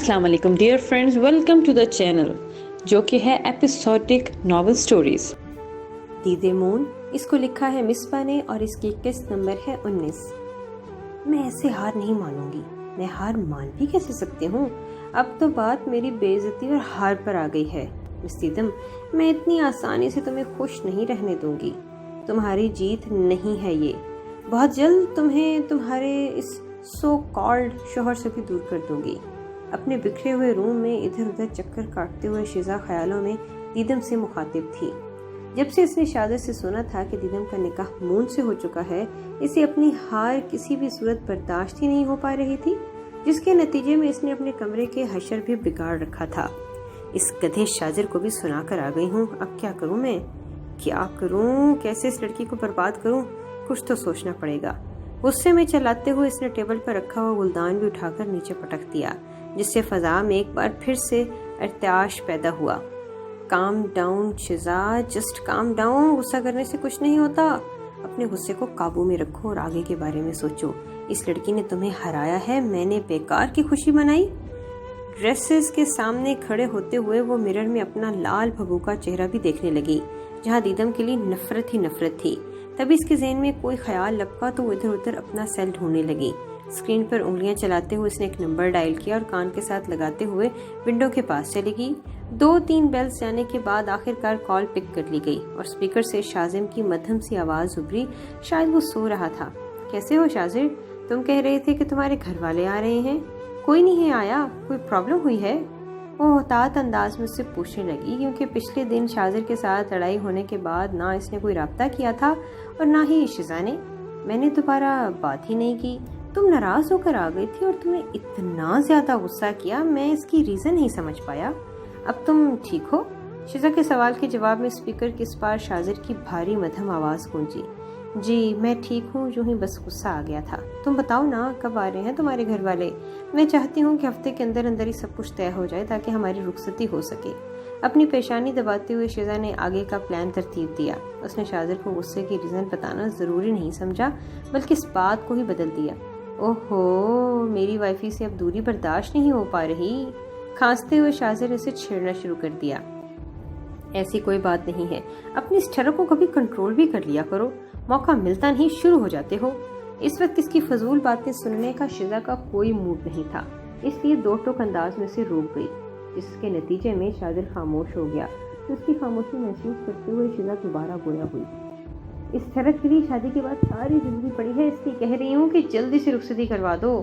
السلام علیکم dear friends, welcome to the channel جو کہ ہے ایپیسوڈک ناول سٹوریز۔ دید مون، اس کو لکھا ہے مصباح نے اور اس کی قسط نمبر ہے 19۔ میں ایسے ہار نہیں مانوں گی۔ میں ہار مان بھی کیسے سکتی ہوں؟ اب تو بات میری بے عزتی اور ہار پر آ گئی ہے۔ مس دیدم، میں اتنی آسانی سے تمہیں خوش نہیں رہنے دوں گی۔ تمہاری جیت نہیں ہے یہ۔ بہت جلد تمہیں تمہارے اس سو کالڈ شوہر سے بھی دور کر دوں گی۔ اپنے بکھرے ہوئے روم میں ادھر ادھر چکر کاٹتے ہوئے شیزا خیالوں میں دیدم سے مخاطب تھی۔ جب سے اس نے شادر سے سنا تھا کہ دیدم کا نکاح مون سے ہو چکا ہے، اسے اپنی ہار کسی بھی صورت برداشت ہی نہیں ہو پا رہی تھی، جس کے نتیجے میں اس نے اپنے کمرے کے حشر بھی بگاڑ رکھا تھا۔ اس گدھے شاجر کو بھی سنا کر آ گئی ہوں، اب کیا کروں میں؟ کیا کروں؟ کیسے اس لڑکی کو برباد کروں؟ کچھ تو سوچنا پڑے گا۔ غصے میں چلاتے ہوئے اس نے ٹیبل پر رکھا ہوا گلدان بھی اٹھا کر نیچے پٹک دیا، جس سے فضا میں ایک بار پھر سے ارتعاش پیدا ہوا۔ کام ڈاؤن شیزا، جسٹ کام ڈاؤن۔ غصہ کرنے سے کچھ نہیں ہوتا۔ اپنے غصے کو قابو میں رکھو اور آگے کے بارے میں سوچو۔ اس لڑکی نے تمہیں ہرایا ہے، میں نے بیکار کی خوشی منائی۔ ڈریسز کے سامنے کھڑے ہوتے ہوئے وہ مرر میں اپنا لال بھبوکا چہرہ بھی دیکھنے لگی، جہاں دیدم کے لیے نفرت ہی نفرت تھی۔ تبھی اس کے ذہن میں کوئی خیال لپکا تو وہ ادھر ادھر اپنا سیل ڈھونڈنے لگی۔ اسکرین پر انگلیاں چلاتے ہوئے اس نے ایک نمبر ڈائل کیا اور کان کے ساتھ لگاتے ہوئے ونڈو کے پاس چلی گئی۔ 2-3 بیلز جانے کے بعد آخر کار کال پک کر لی گئی اور اسپیکر سے شازم کی مدھم سی آواز ابھری، شاید وہ سو رہا تھا۔ کیسے ہو شازر؟ تم کہہ رہے تھے کہ تمہارے گھر والے آ رہے ہیں۔ کوئی نہیں ہے آیا، کوئی پرابلم ہوئی ہے؟ وہ محتاط انداز میں اس سے پوچھنے لگی، کیونکہ پچھلے دن شازر کے ساتھ لڑائی ہونے کے بعد نہ اس نے کوئی رابطہ کیا تھا اور نہ ہی شیزا نے۔ میں نے دوبارہ بات ہی نہیں کی۔ تم ناراض ہو کر آ گئی تھی اور تمہیں اتنا زیادہ غصہ کیا، میں اس کی ریزن نہیں سمجھ پایا۔ اب تم ٹھیک ہو؟ شیزا کے سوال کے جواب میں اسپیکر کے اس پار شازر کی بھاری مدھم آواز گونجی۔ جی میں ٹھیک ہوں، یوں ہی بس غصہ آ گیا تھا۔ تم بتاؤ نا، کب آ رہے ہیں تمہارے گھر والے؟ میں چاہتی ہوں کہ ہفتے کے اندر اندر ہی سب کچھ طے ہو جائے تاکہ ہماری رخصتی ہو سکے۔ اپنی پیشانی دباتے ہوئے شیزا نے آگے کا پلان ترتیب دیا۔ اس نے شازر کو غصے کی ریزن بتانا ضروری نہیں سمجھا، بلکہ اس بات کو ہی بدل دیا۔ اوہو، میری وائفی سے اب دوری برداشت نہیں ہو پا رہی۔ کھانستے ہوئے شازر نے اسے چھیڑنا شروع کر دیا۔ ایسی کوئی بات نہیں ہے، اپنی اس ٹھڑک کو کبھی کنٹرول بھی کر لیا کرو، موقع ملتا نہیں شروع ہو جاتے ہو۔ اس وقت اس کی فضول باتیں سننے کا شیزا کا کوئی موڈ نہیں تھا، اس لیے دو ٹوک انداز میں سے روک گئی، جس کے نتیجے میں شازر خاموش ہو گیا۔ اس کی خاموشی محسوس کرتے ہوئے شیزا دوبارہ گویا ہوئی۔ اس ٹھڑک کے لیے شادی کے بعد ساری زندگی پڑی ہے، اس لیے کہہ رہی ہوں کہ جلدی سے رخصتی کروا دو۔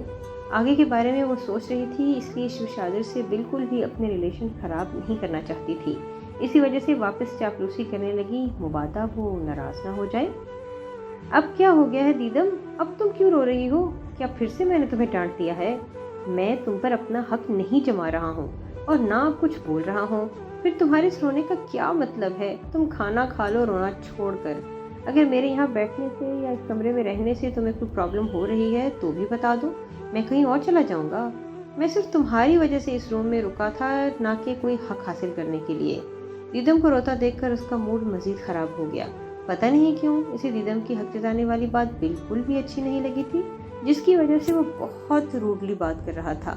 آگے کے بارے میں وہ سوچ رہی تھی، اس لیے شازر سے بالکل بھی اپنے ریلیشن خراب نہیں کرنا چاہتی تھی، اسی وجہ سے واپس چاپلوسی کرنے لگی، مبادا وہ ناراض نہ ہو جائے۔ اب کیا ہو گیا ہے دیدم؟ اب تم کیوں رو رہی ہو؟ کیا پھر سے میں نے تمہیں ڈانٹ دیا ہے؟ میں تم پر اپنا حق نہیں جما رہا ہوں اور نہ کچھ بول رہا ہوں، پھر تمہارے اس رونے کا کیا مطلب ہے؟ تم کھانا کھا لو رونا چھوڑ کر۔ اگر میرے یہاں بیٹھنے سے یا اس کمرے میں رہنے سے تمہیں کوئی پرابلم ہو رہی ہے تو بھی بتا دو، میں کہیں اور چلا جاؤں گا۔ میں صرف تمہاری وجہ سے اس روم میں رکا تھا، نہ کہ کوئی حق حاصل کرنے کے لیے۔ دیدم کو روتا دیکھ کر اس کا موڈ مزید خراب ہو گیا۔ پتہ نہیں کیوں اسے دیدم کی حق جتانے والی بات بالکل بھی اچھی نہیں لگی تھی، جس کی وجہ سے وہ بہت روڈلی بات کر رہا تھا۔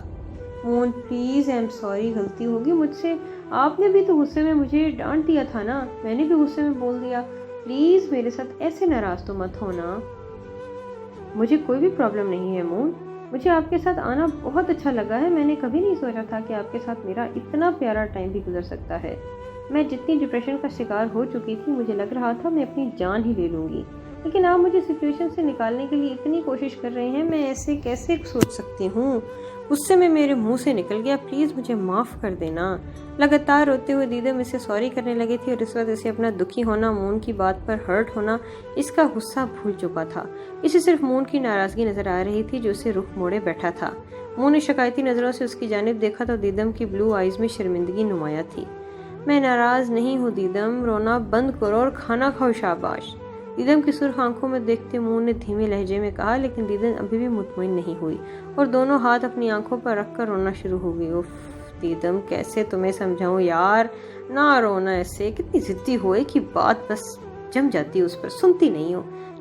مون پلیز، آئی ایم سوری، غلطی ہوگی مجھ سے۔ آپ نے بھی تو غصے میں مجھے ڈانٹ دیا تھا نا، میں نے بھی غصے میں بول دیا۔ پلیز میرے ساتھ ایسے ناراض تو مت ہونا۔ مجھے کوئی بھی پرابلم نہیں ہے مون، مجھے آپ کے ساتھ آنا بہت اچھا لگا ہے۔ میں نے کبھی نہیں سوچا تھا کہ آپ کے ساتھ میرا اتنا پیارا ٹائم بھی گزر سکتا ہے۔ میں جتنی ڈپریشن کا شکار ہو چکی تھی، مجھے لگ رہا تھا میں اپنی جان ہی لے لوں گی، لیکن آپ مجھے سچویشن سے نکالنے کے لیے اتنی کوشش کر رہے ہیں، میں ایسے کیسے سوچ سکتی ہوں؟ غصے میں میرے منہ سے نکل گیا، پلیز مجھے معاف کر دینا۔ لگاتار روتے ہوئے دیدم اسے سوری کرنے لگی تھی اور اس وقت اسے اپنا دکھی ہونا، مون کی بات پر ہرٹ ہونا، اس کا غصہ بھول چکا تھا۔ اسے صرف مون کی ناراضگی نظر آ رہی تھی جو اسے رخ موڑے بیٹھا تھا۔ مون نے شکایتی نظروں سے اس کی جانب دیکھا تو دیدم کی بلو آئیز میں شرمندگی نمایاں تھی۔ میں ناراض نہیں ہوں دیدم، رونا بند کرو اور کھانا کھاؤ، شاباش۔ دیدم کی سرخ آنکھوں میں دیکھتے مون نے دھیمے لہجے میں کہا، لیکن دیدم ابھی بھی مطمئن نہیں ہوئی اور دونوں ہاتھ اپنی آنکھوں پر رکھ کر رونا شروع ہو گئی۔ اف دیدم، کیسے تمہیں سمجھاؤں یار، نہ رونا ایسے، کتنی ضدی ہو، ایک ہی بات بس جم جاتی ہو اس پر، سنتی نہیں ہو۔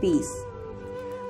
20।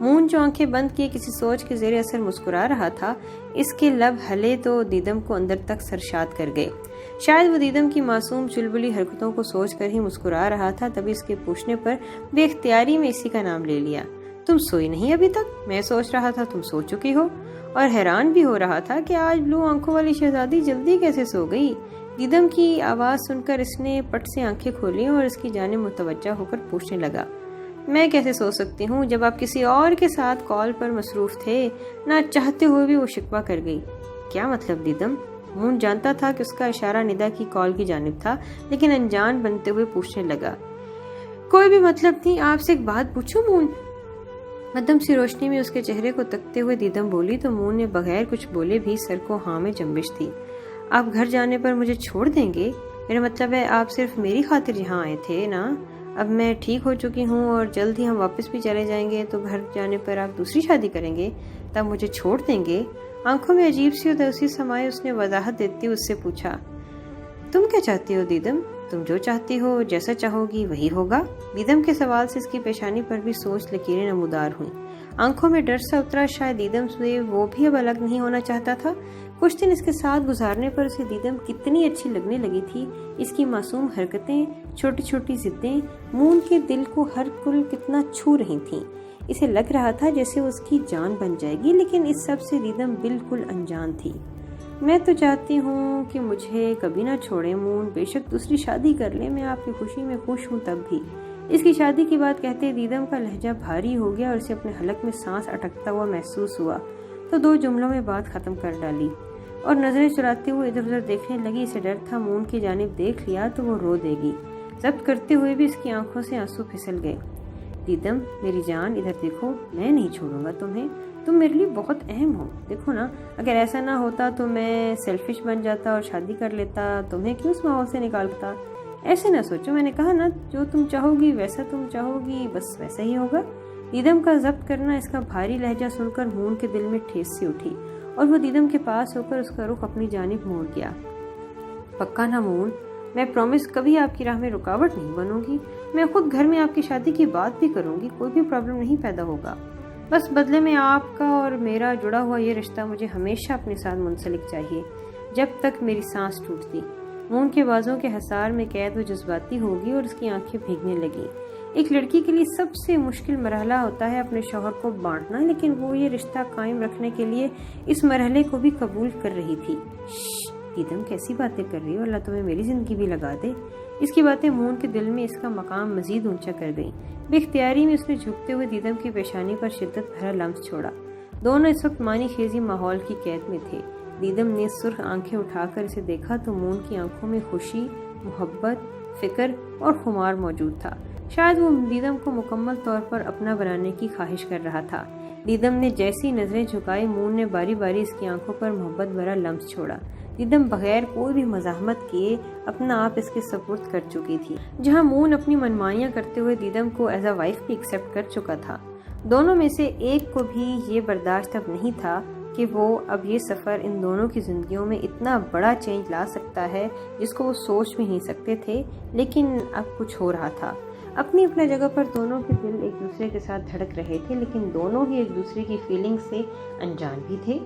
مون جو آنکھیں بند کیے کسی سوچ کے زیر اثر مسکرا رہا تھا، اس کے لب ہلے تو دیدم کو اندر تک سرشاد کر گئے۔ شاید وہ دیدم کی معصوم چلبلی حرکتوں کو سوچ کر ہی مسکرا رہا تھا، تبھی اس کے پوچھنے پر بے اختیاری میں اسی کا نام لے لیا۔ تم سوئی نہیں ابھی تک؟ میں سوچ رہا تھا تم سو چکی ہو، اور حیران بھی ہو رہا تھا کہ آج بلو آنکھوں والی شہزادی جلدی کیسے سو گئی۔ دیدم کی آواز سن کر اس نے پٹ سے آنکھیں کھولیں اور اس کی جانب متوجہ ہو کر پوچھنے لگا، میں کیسے سو سکتی ہوں جب آپ کسی اور کے ساتھ کال پر مصروف تھے؟ نہ چاہتے ہوئے بھی وہ شکوہ کر گئی۔ کیا مطلب دیدم؟ مون جانتا تھا کہ اس کا اشارہ ندا کی کال کی جانب تھا، لیکن انجان بنتے ہوئے پوچھنے لگا، کوئی بھی مطلب نہیں، آپ سے ایک بات پوچھوں مون؟ مدھم سی روشنی میں اس کے چہرے کو تکتے ہوئے دیدم بولی تو مون نے بغیر کچھ بولے بھی سر کو ہاں میں جنبش تھی۔ آپ گھر جانے پر مجھے چھوڑ دیں گے؟ میرا مطلب ہے آپ صرف میری خاطر یہاں آئے تھے نا؟ اب میں ٹھیک ہو چکی ہوں اور جلد ہی ہم واپس بھی چلے جائیں گے، تو گھر جانے پر آپ دوسری شادی کریں گے، تب مجھے چھوڑ دیں گے؟ آنکھوں میں عجیب سی اداسی سمائے اس نے وضاحت دیتی اس سے پوچھا، تم کیا چاہتی ہو دیدم؟ تم جو چاہتی ہو، جیسا چاہو گی وہی ہوگا۔ دیدم کے سوال سے اس کی پیشانی پر بھی سوچ لکیریں نمودار ہوئیں۔ آنکھوں میں ڈر سا اترا، شاید دیدم سے وہ بھی اب الگ نہیں ہونا چاہتا تھا۔ کچھ دن اس کے ساتھ گزارنے پر اسے دیدم کتنی اچھی لگنے لگی تھی۔ اس کی معصوم حرکتیں، چھوٹی چھوٹی ضدیں مون کے دل کو ہر کل کتنا چھو رہی تھیں۔ اسے لگ رہا تھا جیسے وہ اس کی جان بن جائے گی، لیکن اس سب سے دیدم بالکل انجان تھی۔ میں تو چاہتی ہوں کہ مجھے کبھی نہ چھوڑیں مون، بے شک دوسری شادی کر لیں، میں آپ کی خوشی میں خوش ہوں تب بھی۔ اس کی شادی کی بات کہتے دیدم کا لہجہ بھاری ہو گیا اور اسے اپنے حلق میں سانس اٹکتا ہوا محسوس ہوا، تو 2 جملوں میں بات ختم کر ڈالی اور نظریں چراتے ہوئے ادھر ادھر دیکھنے لگی۔ اسے ڈر تھا مون کی جانب دیکھ لیا تو وہ رو دے گی۔ ضبط کرتے ہوئے بھی اس کی آنکھوں سے آنسو پھسل گئے۔ دیدم میری جان، ادھر دیکھو، میں نہیں چھوڑوں گا تمہیں، تم میرے لیے بہت اہم ہو۔ دیکھو نا، اگر ایسا نہ ہوتا تو میں سیلفش بن جاتا اور شادی کر لیتا، تمہیں کیوں اس ماحول سے نکالتا؟ ایسے نہ سوچو، میں نے کہا نا جو تم چاہو گی ویسا تم چاہو گی، بس ویسا ہی ہوگا۔ دیدم کا ضبط کرنا اس کا بھاری لہجہ سن کر مون کے دل میں ٹھیس سی اٹھی اور وہ دیدم کے پاس ہو کر اس کا رخ اپنی جانب موڑ گیا۔ پکا نا مون؟ میں پرومس کبھی آپ کی راہ میں رکاوٹ نہیں بنوں گی، میں خود گھر میں آپ کی شادی کی بات بھی کروں گی، کوئی بھی پرابلم نہیں پیدا ہوگا۔ بس بدلے میں آپ کا اور میرا جڑا ہوا یہ رشتہ مجھے ہمیشہ اپنے ساتھ منسلک چاہیے، جب تک میری سانس ٹوٹتی۔ مون کے بازوں کے حصار میں قید و جذباتی ہوگی اور اس کی آنکھیں بھیگنے لگی۔ ایک لڑکی کے لیے سب سے مشکل مرحلہ ہوتا ہے اپنے شوہر کو بانٹنا، لیکن وہ یہ رشتہ قائم رکھنے کے لیے اس مرحلے کو بھی قبول کر رہی تھی۔ دیدم کیسی باتیں کر رہی ہو، اللہ تمہیں میری زندگی بھی لگا دے۔ اس کی باتیں مون کے دل میں اس کا مقام مزید اونچا کر گئیں۔ بے اختیاری میں اس نے جھکتے ہوئے دیدم کی پیشانی پر شدت بھرا لمس چھوڑا۔ دونوں اس وقت معنی خیزی ماحول کی قید میں تھے۔ دیدم نے سرخ آنکھیں اٹھا کر اسے دیکھا تو مون کی آنکھوں میں خوشی، محبت، فکر اور خمار موجود تھا۔ شاید وہ دیدم کو مکمل طور پر اپنا بنانے کی خواہش کر رہا تھا۔ دیدم نے جیسی نظریں جھکائی، مون نے باری باری اس کی آنکھوں پر محبت بھرا لمس چھوڑا۔ دیدم بغیر کوئی بھی مزاحمت کیے اپنا آپ اس کے سپرد کر چکی تھی، جہاں مون اپنی منمانیاں کرتے ہوئے دیدم کو ایز اے وائف بھی ایکسیپٹ کر چکا تھا۔ دونوں میں سے ایک کو بھی یہ برداشت اب نہیں تھا کہ وہ اب یہ سفر ان دونوں کی زندگیوں میں اتنا بڑا چینج لا سکتا ہے جس کو وہ سوچ بھی نہیں سکتے تھے، لیکن اب کچھ ہو رہا تھا۔ اپنی جگہ پر دونوں کے دل ایک دوسرے کے ساتھ دھڑک رہے تھے، لیکن دونوں ہی ایک دوسرے کی فیلنگ سے انجان بھی تھے۔